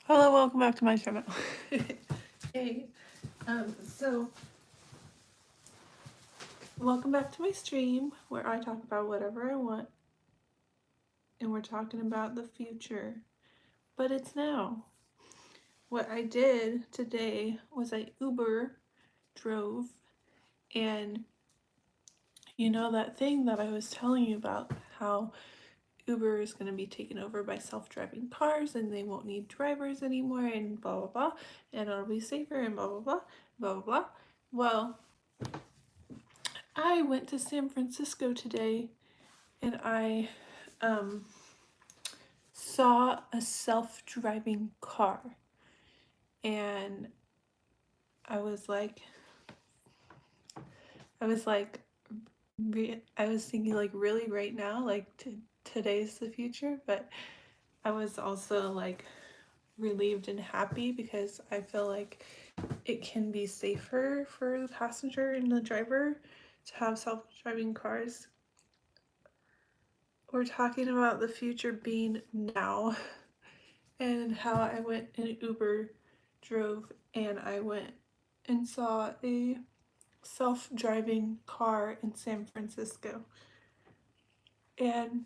Hello, welcome back to my channel. Hey, so welcome back to my stream where I talk about whatever I want, and we're talking about the future, but it's now. What I did today was I Uber drove, and you know that thing that I was telling you about, how Uber is going to be taken over by self-driving cars and they won't need drivers anymore and blah blah blah, and it'll be safer and blah blah blah blah blah blah. Well, I went to San Francisco today and I um, saw a self-driving car, and I was like, I was like, I was thinking like really right now, like today's the future, but I was also like relieved and happy because I feel like it can be safer for the passenger and the driver to have self-driving cars. We're talking about the future being now, and how I went in Uber drove and I went and saw a self-driving car in San Francisco. And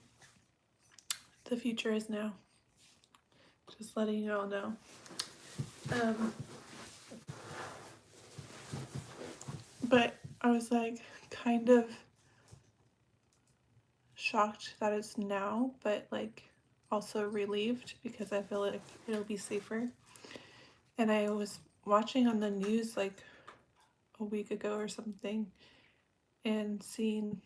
the future is now. Just letting you all know. Um, but I was like kind of shocked that it's now, but like also relieved because I feel like it'll be safer. And I was watching on the news like a week ago or something and seeing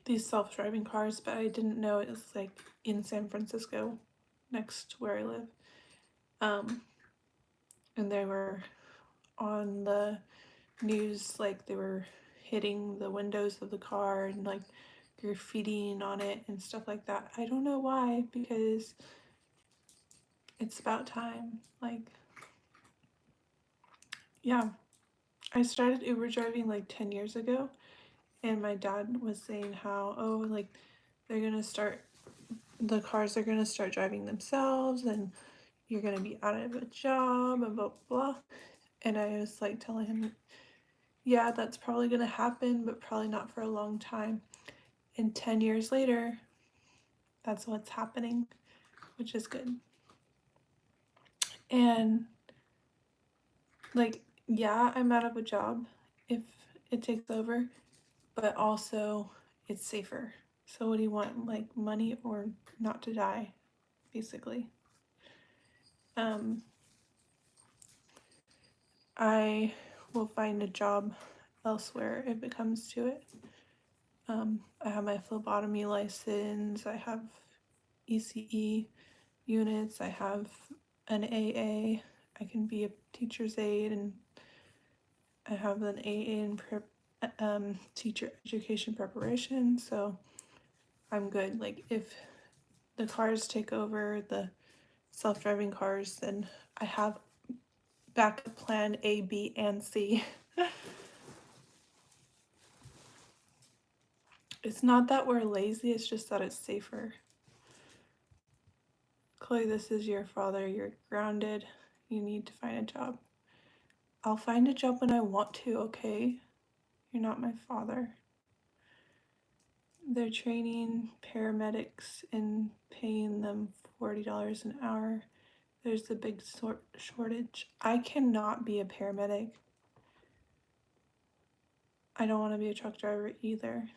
these self-driving cars, but I didn't know it was like in San Francisco, next to where I live. And they were on the news, like they were hitting the windows of the car and like graffitiing on it and stuff like that. I don't know why, because it's about time. Like, yeah, I started Uber driving like 10 years ago, and my dad was saying how, oh, like they're gonna start, the cars are gonna start driving themselves and you're gonna be out of a job and blah blah blah. And I was like telling him, yeah, that's probably gonna happen, but probably not for a long time. And 10 years later, that's what's happening, which is good. And like, yeah, I'm out of a job if it takes over, but also it's safer. So what do you want? Like money or not to die, basically. Um, I will find a job elsewhere if it comes to it. I have my phlebotomy license, I have ECE units, I have an AA, I can be a teacher's aide, and I have an AA in teacher education preparation, so I'm good. Like, if the cars take over, the self-driving cars, then I have backup plan A, B, and C. It's not that we're lazy, it's just that it's safer. Chloe, this is your father. You're grounded. You need to find a job. I'll find a job when I want to, okay? You're not my father. They're training paramedics and paying them $40 an hour. There's a big shortage. I cannot be a paramedic. I don't want to be a truck driver either.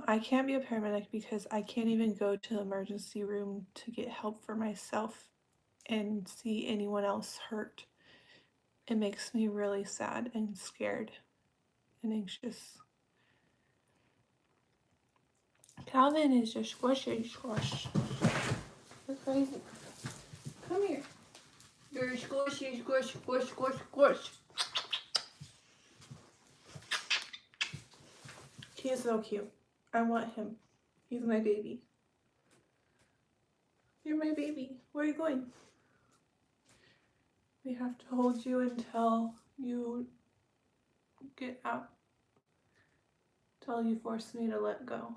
I can't be a paramedic because I can't even go to the emergency room to get help for myself and see anyone else hurt. It makes me really sad and scared and anxious. Calvin is just squishy squash. You're crazy. Come here. You're squishy squish squish squish squish. He is so cute. I want him. He's my baby. You're my baby. Where are you going? We have to hold you until you get out. Till you force me to let go.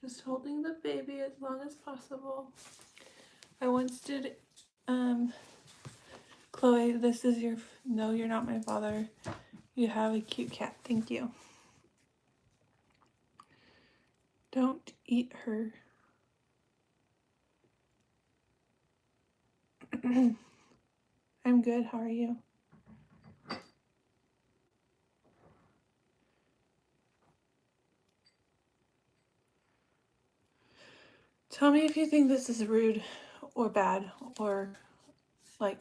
Just holding the baby as long as possible. I once did, Chloe, this is your, no, you're not my father. You have a cute cat. Thank you. Don't eat her. I'm good. How are you? Tell me if you think this is rude or bad or like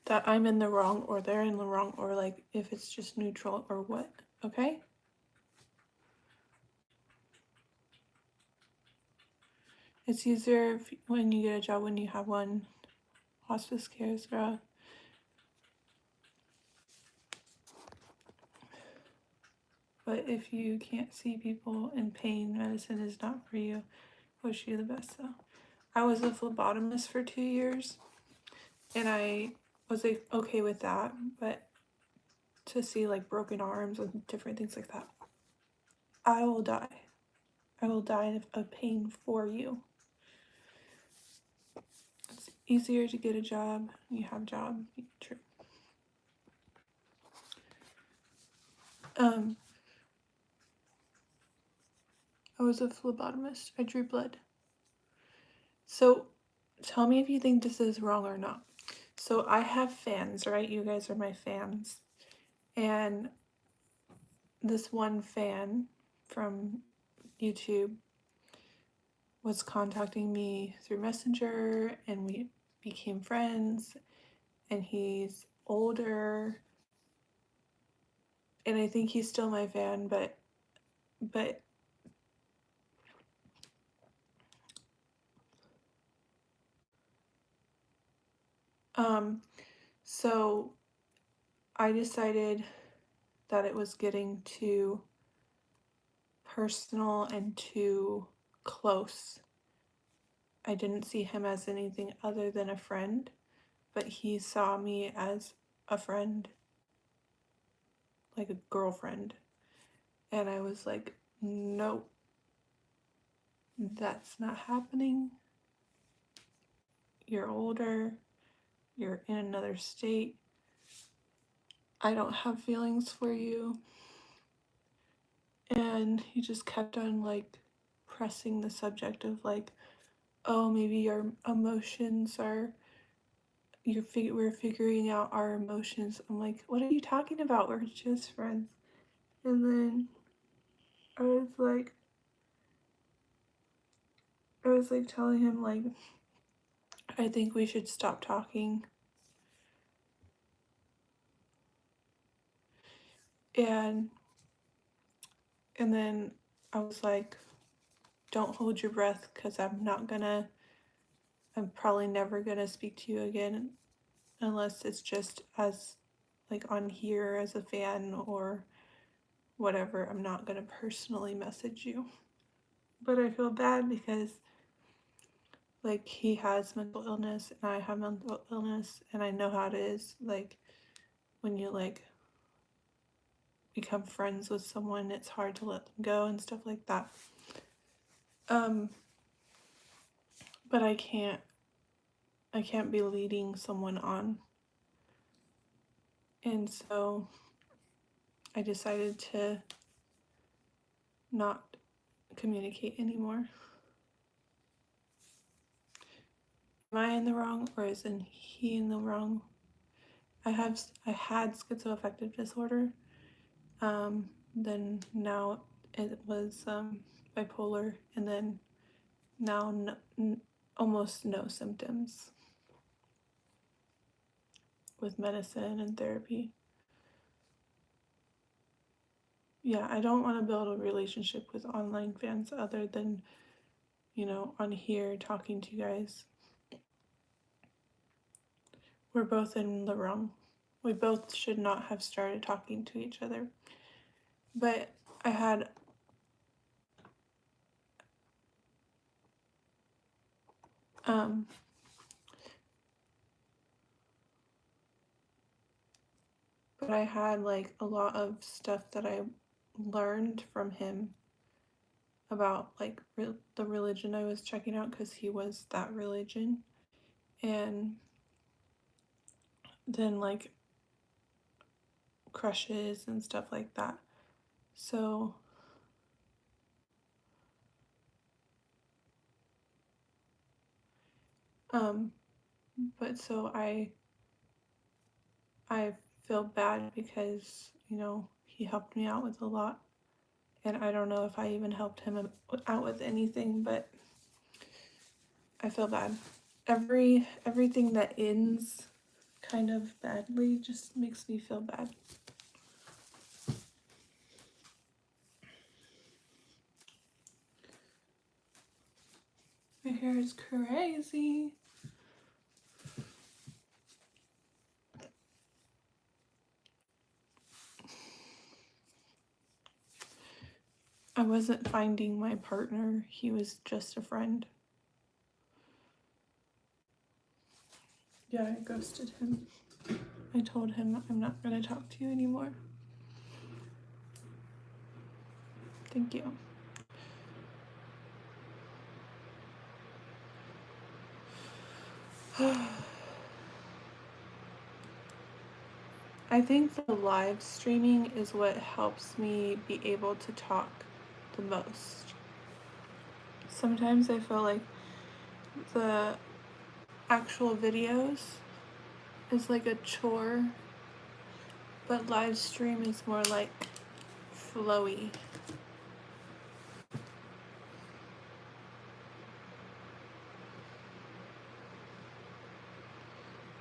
that I'm in the wrong or they're in the wrong or like if it's just neutral or what, okay? It's easier when you get a job when you have one. Hospice care is rough. But if you can't see people in pain, medicine is not for you. Wish you the best though. I was a phlebotomist for 2 years and I was okay with that, but to see like broken arms and different things like that, I will die. I will die of pain for you. It's easier to get a job. You have a job. True. I was a phlebotomist. I drew blood. So tell me if you think this is wrong or not. So I have fans, right? You guys are my fans. And this one fan from YouTube was contacting me through Messenger and we became friends and he's older and I think he's still my fan, but so I decided that it was getting too personal and too close. I didn't see him as anything other than a friend, but he saw me as a friend, like a girlfriend. And I was like, nope, that's not happening. You're older, you're in another state. I don't have feelings for you. And he just kept on like pressing the subject of like, oh, maybe your emotions are, we're figuring out our emotions. I'm like, what are you talking about? We're just friends. And then I was like telling him like, I think we should stop talking. And then I was like, don't hold your breath because I'm probably never gonna speak to you again unless it's just as like on here as a fan or whatever. I'm not gonna personally message you. But I feel bad because like he has mental illness and I have mental illness and I know how it is like when you like become friends with someone, it's hard to let them go and stuff like that. But I can't be leading someone on. And so I decided to not communicate anymore. Am I in the wrong or isn't he in the wrong? I had schizoaffective disorder. Then now it was bipolar, and then now almost no symptoms with medicine and therapy. Yeah, I don't want to build a relationship with online fans other than, you know, on here talking to you guys. We're both in the wrong. We both should not have started talking to each other. But I had like a lot of stuff that I learned from him about like the religion I was checking out because he was that religion, and then like crushes and stuff like that. So but so I feel bad because, you know, he helped me out with a lot, and I don't know if I even helped him out with anything, but I feel bad. Everything that ends kind of badly just makes me feel bad. My hair is crazy. I wasn't finding my partner. He was just a friend. Yeah, I ghosted him. I told him I'm not going to talk to you anymore. Thank you. I think the live streaming is what helps me be able to talk the most. Sometimes I feel like the actual videos is like a chore, but live stream is more like flowy.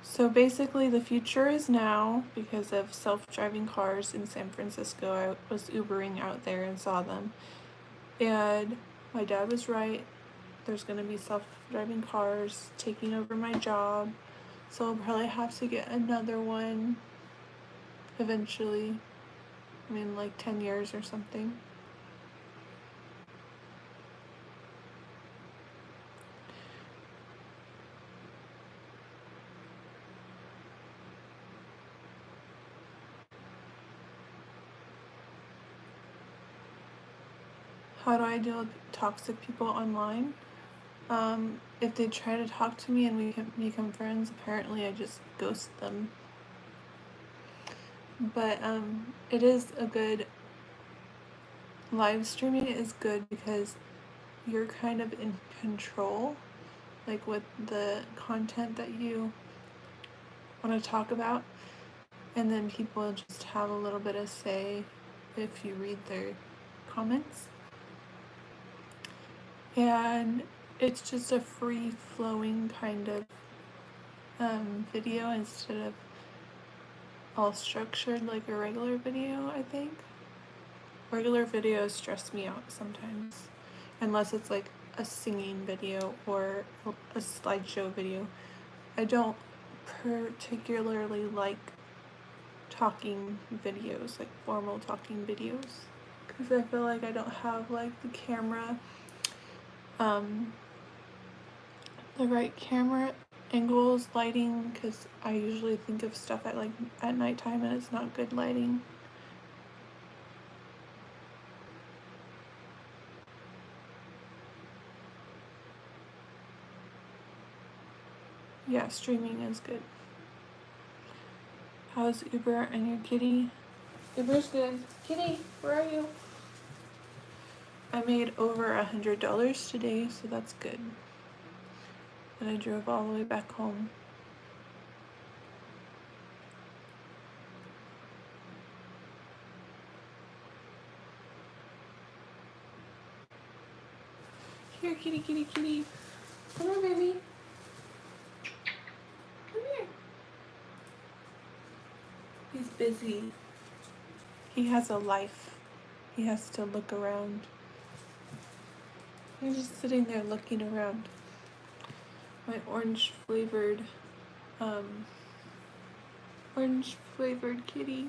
So basically the future is now because of self-driving cars in San Francisco. I was Ubering out there and saw them. And my dad was right. There's going to be self-driving cars taking over my job. So I'll probably have to get another one eventually. I mean, like 10 years or something. How do I deal with toxic people online? If they try to talk to me and we can become friends, apparently I just ghost them. But it is a good, live streaming is good because you're kind of in control, like with the content that you want to talk about, and then people just have a little bit of say if you read their comments. And it's just a free flowing kind of video instead of all structured like a regular video, I think. Regular videos stress me out sometimes, unless it's like a singing video or a slideshow video. I don't particularly like talking videos, like formal talking videos, because I feel like I don't have like the camera, the right camera angles, lighting, because I usually think of stuff at nighttime and it's not good lighting. Yeah, streaming is good. How's Uber and your kitty? Uber's good. Kitty, where are you? I made over $100 today, so that's good. And I drove all the way back home. Here, kitty, kitty, kitty. Come here, baby. Come here. He's busy. He has a life. He has to look around. He's just sitting there looking around. My orange flavored kitty.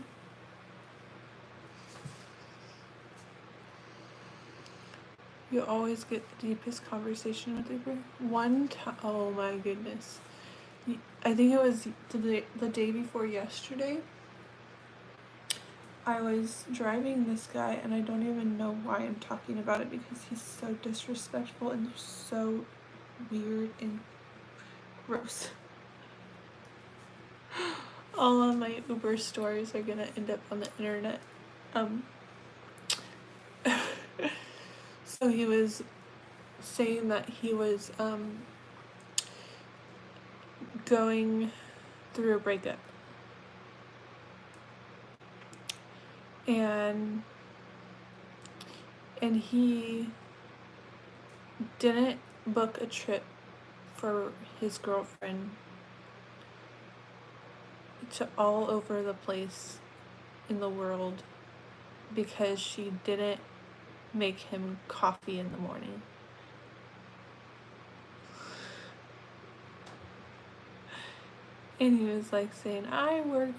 You always get the deepest conversation with Uber. One time, oh my goodness. I think it was the day before yesterday. I was driving this guy, and I don't even know why I'm talking about it because he's so disrespectful and so weird and gross. All of my Uber stories are gonna end up on the internet. So he was saying that he was going through a breakup, and he didn't book a trip for his girlfriend to all over the place in the world because she didn't make him coffee in the morning. And he was like saying, I work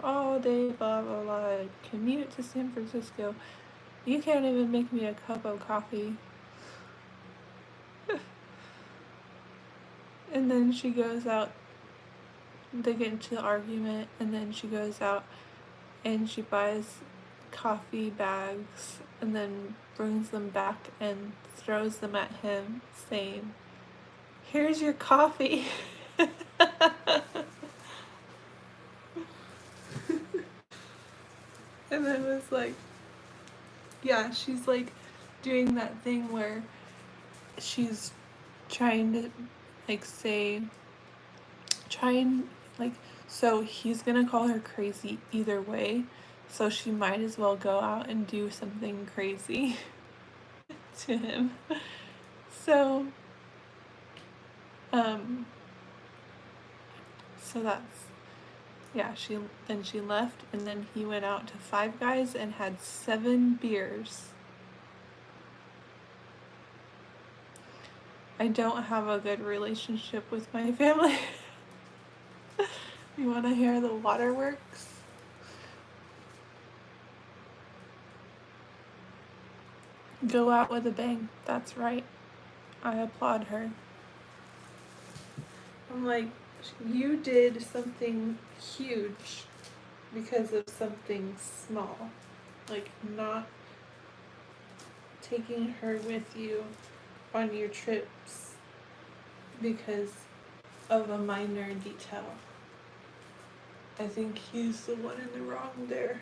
all day, blah blah blah, I commute to San Francisco. You can't even make me a cup of coffee. And then she goes out, they get into the argument, and then she goes out and she buys coffee bags and then brings them back and throws them at him, saying, here's your coffee. And I was like, yeah, she's like doing that thing where she's trying to like say, so he's gonna call her crazy either way, so she might as well go out and do something crazy to him. So so that's, yeah, she left, and then he went out to Five Guys and had 7 beers. I don't have a good relationship with my family. You want to hear the waterworks? Go out with a bang. That's right. I applaud her. I'm like, you did something huge because of something small. Like, not taking her with you on your trips because of a minor detail. I think he's the one in the wrong there.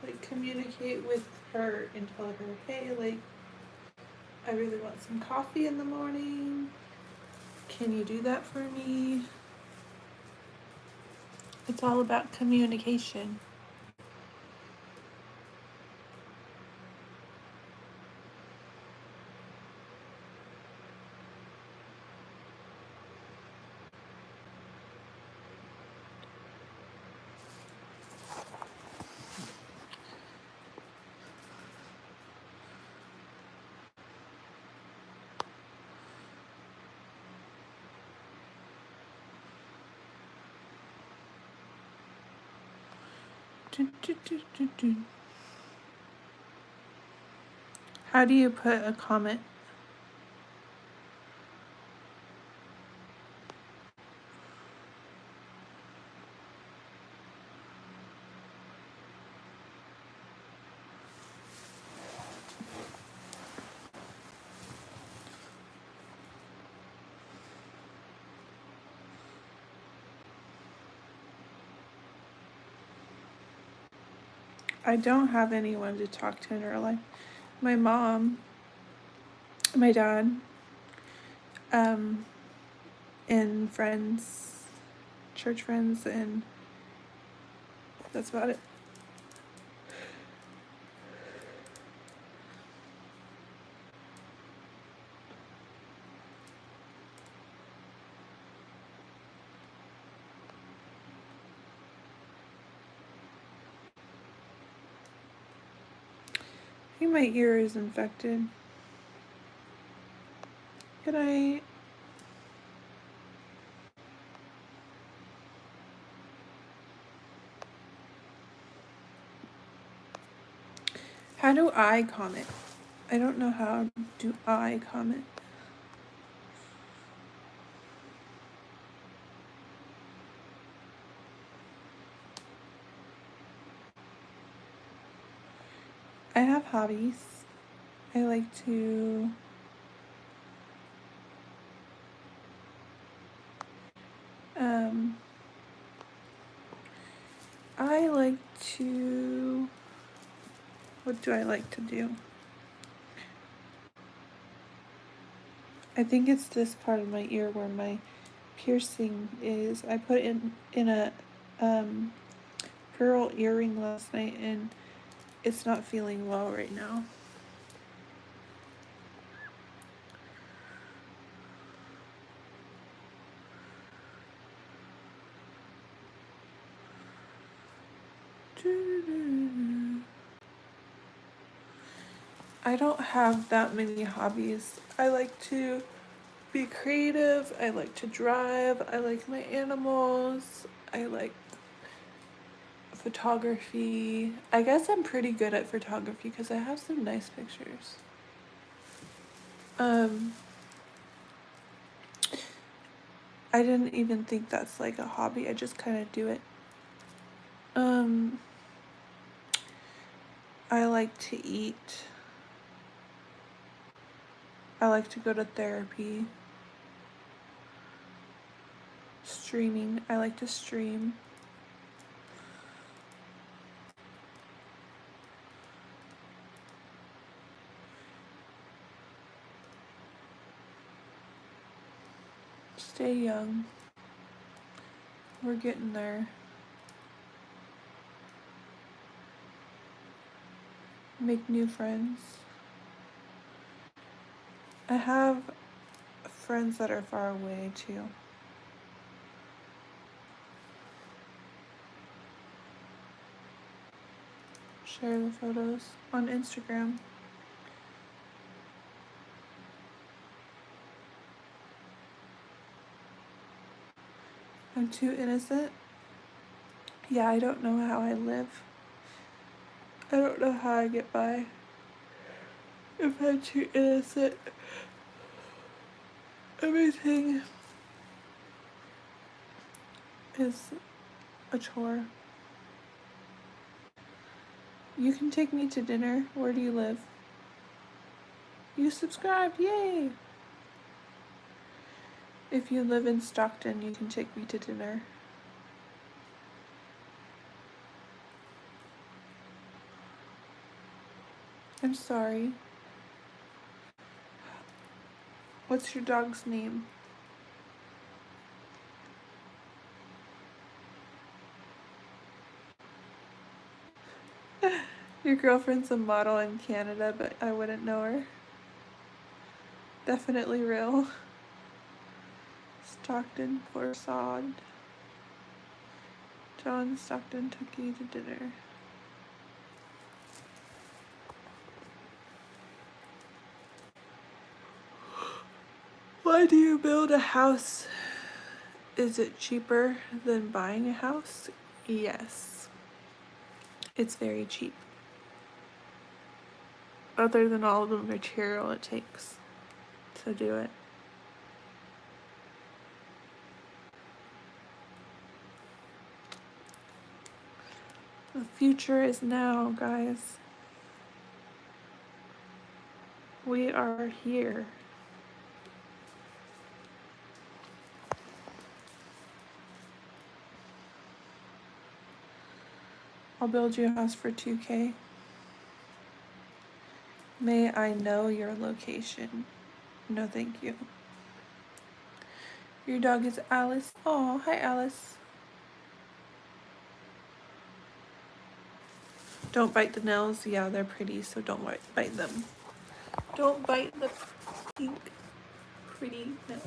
Like, communicate with her and tell her, hey, like, I really want some coffee in the morning. Can you do that for me? It's all about communication. How do you put a comment? I don't have anyone to talk to in real life. My mom, my dad, and friends, church friends, and that's about it. I think my ear is infected. Good night. How do I comment? I don't know how do I comment. I have hobbies. I like to um I like to what do I like to do? I think it's this part of my ear where my piercing is. I put in a pearl earring last night and it's not feeling well right now. I don't have that many hobbies. I like to be creative. I like to drive. I like my animals. I like photography. I guess I'm pretty good at photography because I have some nice pictures. I didn't even think that's like a hobby. I just kind of do it. I like to eat. I like to go to therapy. Streaming. I like to stream. Stay young. We're getting there. Make new friends. I have friends that are far away too. Share the photos on Instagram. I'm too innocent. Yeah, I don't know how I live. I don't know how I get by if I'm too innocent. Everything is a chore. You can take me to dinner. Where do you live? You subscribed, yay! If you live in Stockton, you can take me to dinner. I'm sorry. What's your dog's name? Your girlfriend's a model in Canada, but I wouldn't know her. Definitely real. Stockton, Forsod. John Stockton took you to dinner. Why do you build a house? Is it cheaper than buying a house? Yes. It's very cheap. Other than all of the material it takes to do it. The future is now, guys. We are here. I'll build you a house for 2K. May I know your location? No, thank you. Your dog is Alice. Oh, hi, Alice. Don't bite the nails. Yeah, they're pretty, so don't bite them. Don't bite the pink, pretty nails.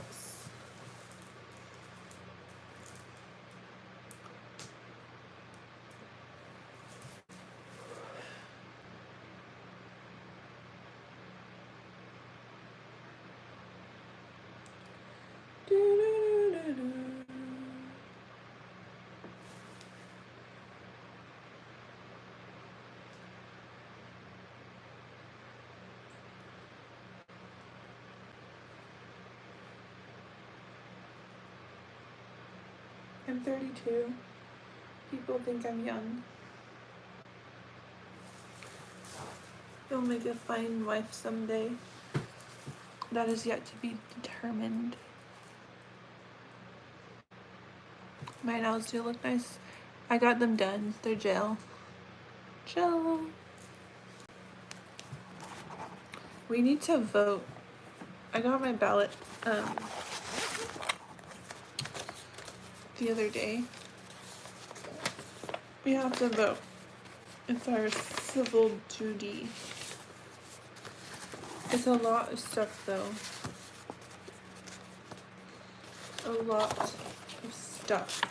I'm 32. People think I'm young. You'll make a fine wife someday. That is yet to be determined. My nails do look nice. I got them done. They're gel. Gel. We need to vote. I got my ballot the other day. We have to vote. It's our civil duty. It's a lot of stuff though. A lot of stuff.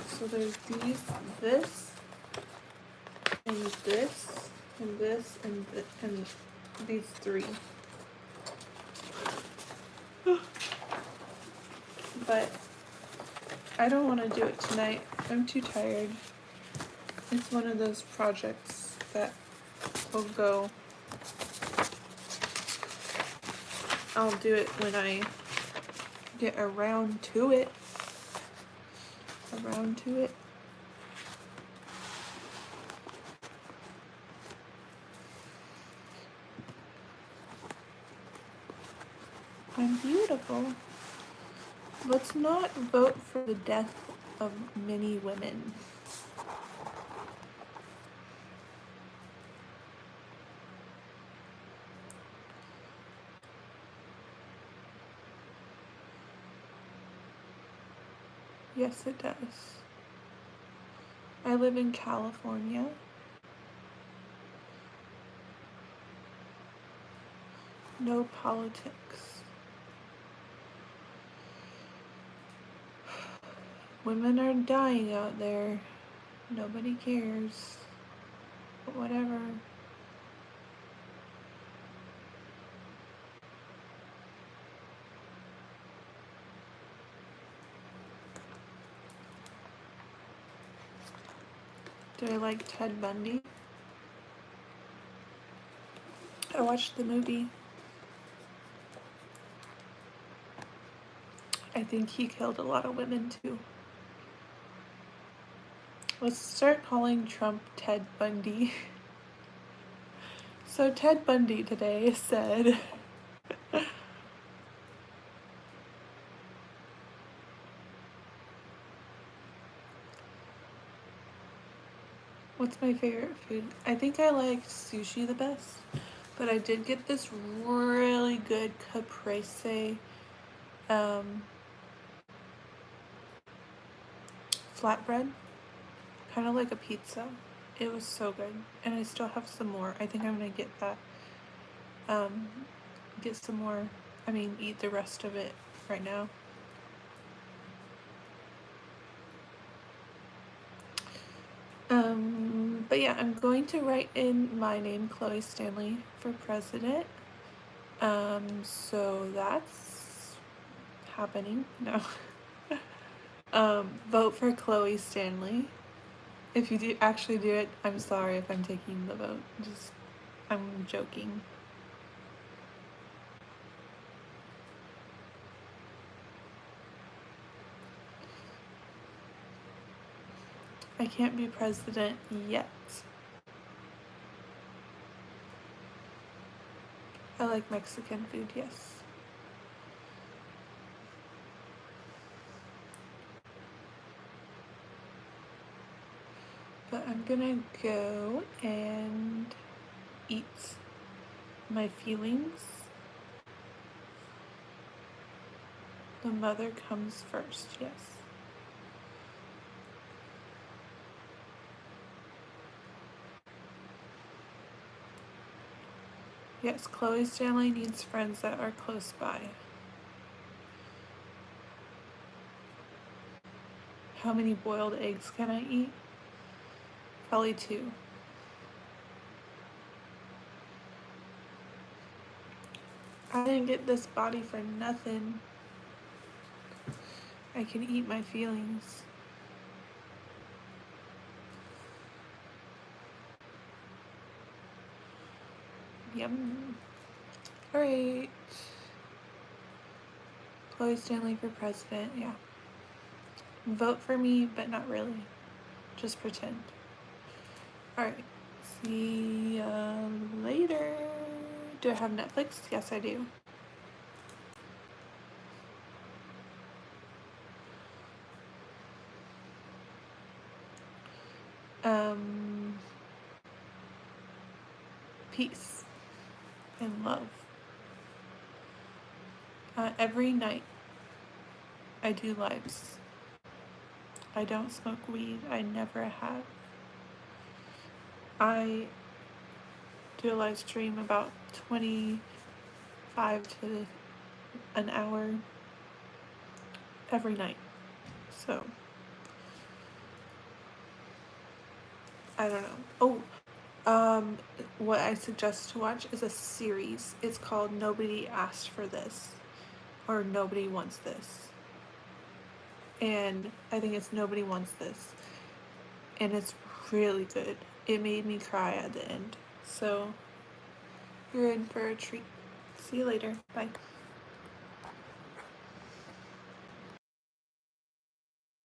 So there's these, this, and this, and this, and these three. But I don't want to do it tonight. I'm too tired. It's one of those projects that will go. I'll do it when I get around to it. I'm beautiful. Let's not vote for the death of many women. Yes, it does. I live in California. No politics. Women are dying out there. Nobody cares. But whatever. Do I like Ted Bundy? I watched the movie. I think he killed a lot of women too. Let's start calling Trump Ted Bundy. So Ted Bundy today said, what's my favorite food? I think I like sushi the best, but I did get this really good caprese flatbread, kind of like a pizza. It was so good, and I still have some more. I think I'm gonna get that, get some more, eat the rest of it right now. But yeah, I'm going to write in my name, Chloe Stanley, for president. So that's happening. No. Vote for Chloe Stanley. If you do actually do it, I'm sorry if I'm taking the vote. I'm joking. I can't be president yet. I like Mexican food, yes. But I'm gonna go and eat my feelings. The mother comes first, yes. Yes, Chloe Stanley needs friends that are close by. How many boiled eggs can I eat? Probably 2. I didn't get this body for nothing. I can eat my feelings. Yum. Alright. Chloe Stanley for president, yeah. Vote for me, but not really. Just pretend. Alright. See ya later. Do I have Netflix? Yes, I do. Peace and love. Every night I do lives. I don't smoke weed. I never have. I do a live stream about 25 to an hour every night. So, I don't know. What I suggest to watch is a series. It's called Nobody Asked for This, or Nobody Wants This. And I think it's Nobody Wants This. And it's really good. It made me cry at the end. So, you're in for a treat. See you later. Bye.